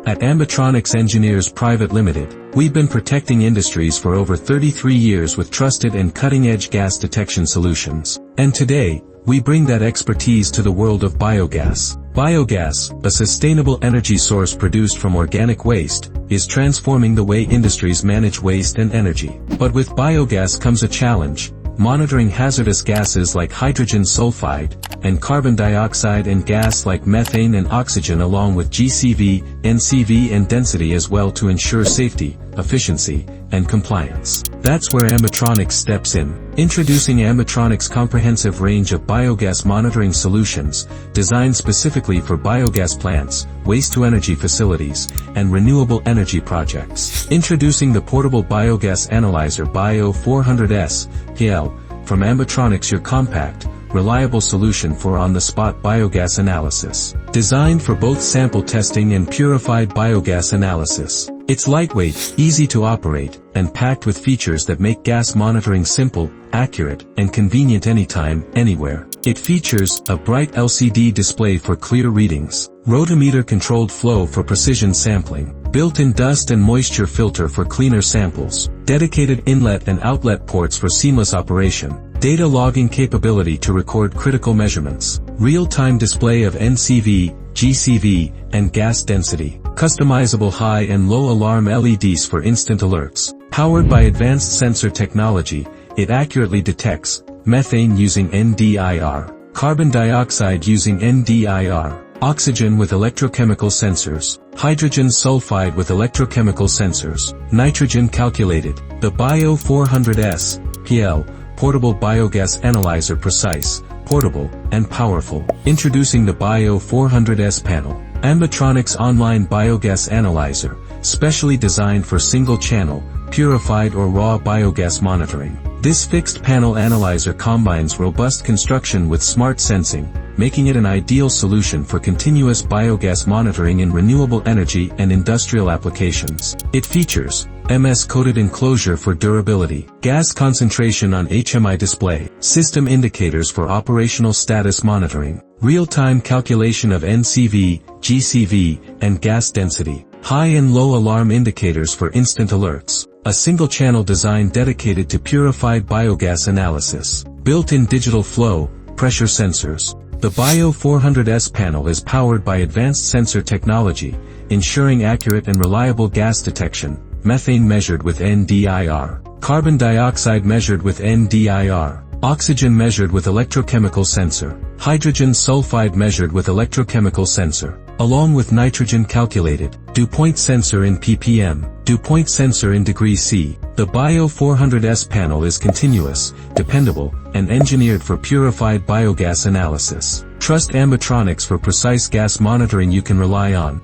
At Ambetronics Engineers Pvt. Limited, we've been protecting industries for over 33 years with trusted and cutting-edge gas detection solutions. And today, we bring that expertise to the world of biogas. Biogas, a sustainable energy source produced from organic waste, is transforming the way industries manage waste and energy. But with biogas comes a challenge: monitoring hazardous gases like hydrogen sulfide, and carbon dioxide, and gas like methane and oxygen, along with GCV, NCV and density as well, to ensure safety, efficiency, and compliance. That's where Ambetronics steps in. Introducing Ambetronics' comprehensive range of biogas monitoring solutions, designed specifically for biogas plants, waste-to-energy facilities, and renewable energy projects. Introducing the portable biogas analyzer Bio 400S PL from Ambetronics, your compact, reliable solution for on-the-spot biogas analysis. Designed for both sample testing and purified biogas analysis. It's lightweight, easy to operate, and packed with features that make gas monitoring simple, accurate, and convenient anytime, anywhere. It features a bright LCD display for clear readings, rotometer-controlled flow for precision sampling, built-in dust and moisture filter for cleaner samples, dedicated inlet and outlet ports for seamless operation, data logging capability to record critical measurements, real-time display of NCV, GCV, and gas density, customizable high and low alarm LEDs for instant alerts. Powered by advanced sensor technology, it accurately detects methane using NDIR, carbon dioxide using NDIR, oxygen with electrochemical sensors, hydrogen sulfide with electrochemical sensors, nitrogen calculated. The Bio 400S PL portable biogas analyzer, precise, portable, and powerful. Introducing the Bio 400S panel, Ambetronics online biogas analyzer, specially designed for single-channel, purified or raw biogas monitoring. This fixed panel analyzer combines robust construction with smart sensing, making it an ideal solution for continuous biogas monitoring in renewable energy and industrial applications. It features MS-coated enclosure for durability, gas concentration on HMI display, system indicators for operational status monitoring, real-time calculation of NCV, GCV, and gas density, high and low alarm indicators for instant alerts, a single-channel design dedicated to purified biogas analysis, built-in digital flow, pressure sensors. The Bio 400S panel is powered by advanced sensor technology, ensuring accurate and reliable gas detection, methane measured with NDIR, carbon dioxide measured with NDIR, oxygen measured with electrochemical sensor, hydrogen sulfide measured with electrochemical sensor, along with nitrogen calculated, dew point sensor in ppm, dew point sensor in degrees C. The Bio 400S panel is continuous, dependable, and engineered for purified biogas analysis. Trust Ambetronics for precise gas monitoring you can rely on.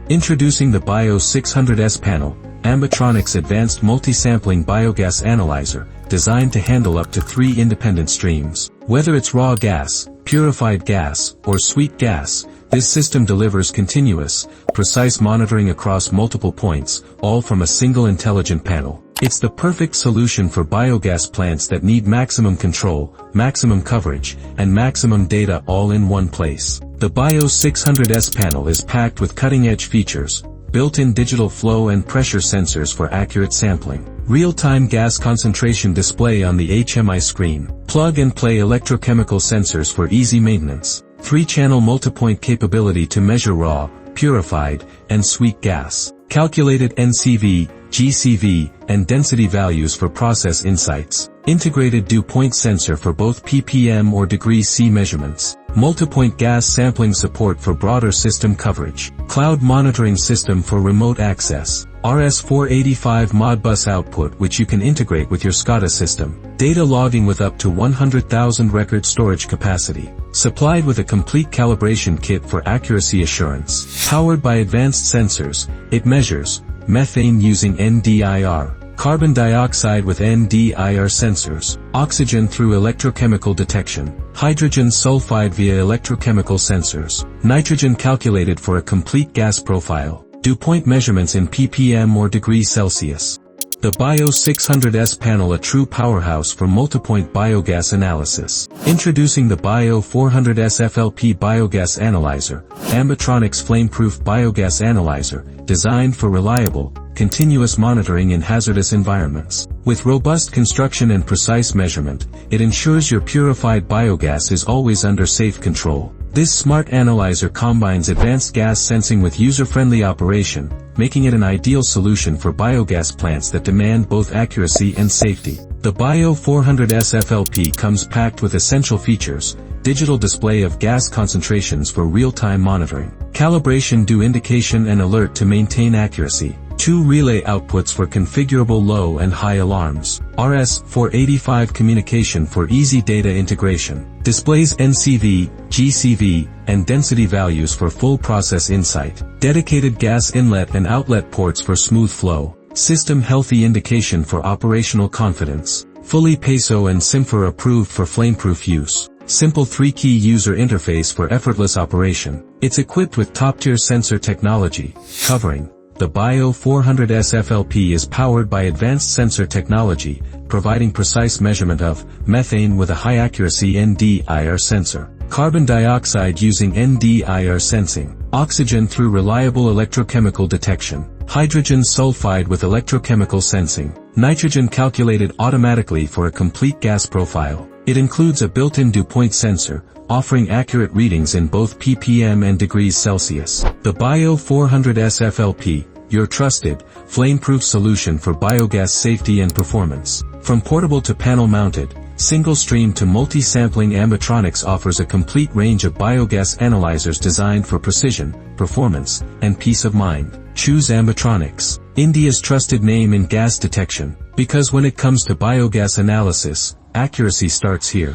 Introducing the Bio 600S panel, Ambetronics advanced multi-sampling biogas analyzer, designed to handle up to 3 independent streams. Whether it's raw gas, purified gas, or sweet gas, this system delivers continuous, precise monitoring across multiple points, all from a single intelligent panel. It's the perfect solution for biogas plants that need maximum control, maximum coverage, and maximum data all in one place. The Bio 600S panel is packed with cutting-edge features, built-in digital flow and pressure sensors for accurate sampling, real-time gas concentration display on the HMI screen, plug-and-play electrochemical sensors for easy maintenance, 3-channel multipoint capability to measure raw, purified, and sweet gas, calculated NCV, GCV, and density values for process insights, integrated dew point sensor for both ppm or degrees C measurements, multipoint gas sampling support for broader system coverage, cloud monitoring system for remote access, RS-485 Modbus output which you can integrate with your SCADA system, data logging with up to 100,000 record storage capacity, supplied with a complete calibration kit for accuracy assurance. Powered by advanced sensors, it measures methane using NDIR, carbon dioxide with NDIR sensors, oxygen through electrochemical detection, hydrogen sulfide via electrochemical sensors, nitrogen calculated for a complete gas profile, dew point measurements in ppm or degrees Celsius. The Bio 600S panel, a true powerhouse for multipoint biogas analysis. Introducing the Bio 400S FLP Biogas Analyzer, Ambetronics Flameproof Biogas Analyzer, designed for reliable, continuous monitoring in hazardous environments. With robust construction and precise measurement, it ensures your purified biogas is always under safe control. This smart analyzer combines advanced gas sensing with user-friendly operation, making it an ideal solution for biogas plants that demand both accuracy and safety. The Bio 400S FLP comes packed with essential features: digital display of gas concentrations for real-time monitoring, calibration due indication and alert to maintain accuracy, 2 relay outputs for configurable low and high alarms, RS-485 communication for easy data integration, displays NCV, GCV, and density values for full process insight, dedicated gas inlet and outlet ports for smooth flow, system healthy indication for operational confidence, fully PESO and SIMFR approved for flameproof use. Simple 3-key user interface for effortless operation. It's equipped with top-tier sensor technology, covering. The Bio 400S FLP is powered by advanced sensor technology, providing precise measurement of methane with a high-accuracy NDIR sensor, carbon dioxide using NDIR sensing, oxygen through reliable electrochemical detection, hydrogen sulfide with electrochemical sensing, nitrogen calculated automatically for a complete gas profile. It includes a built-in dew point sensor, offering accurate readings in both ppm and degrees Celsius. The Bio 400S FLP, your trusted, flame-proof solution for biogas safety and performance. From portable to panel-mounted, single-stream to multi-sampling, Ambetronics offers a complete range of biogas analyzers designed for precision, performance, and peace of mind. Choose Ambetronics, India's trusted name in gas detection, because when it comes to biogas analysis, accuracy starts here.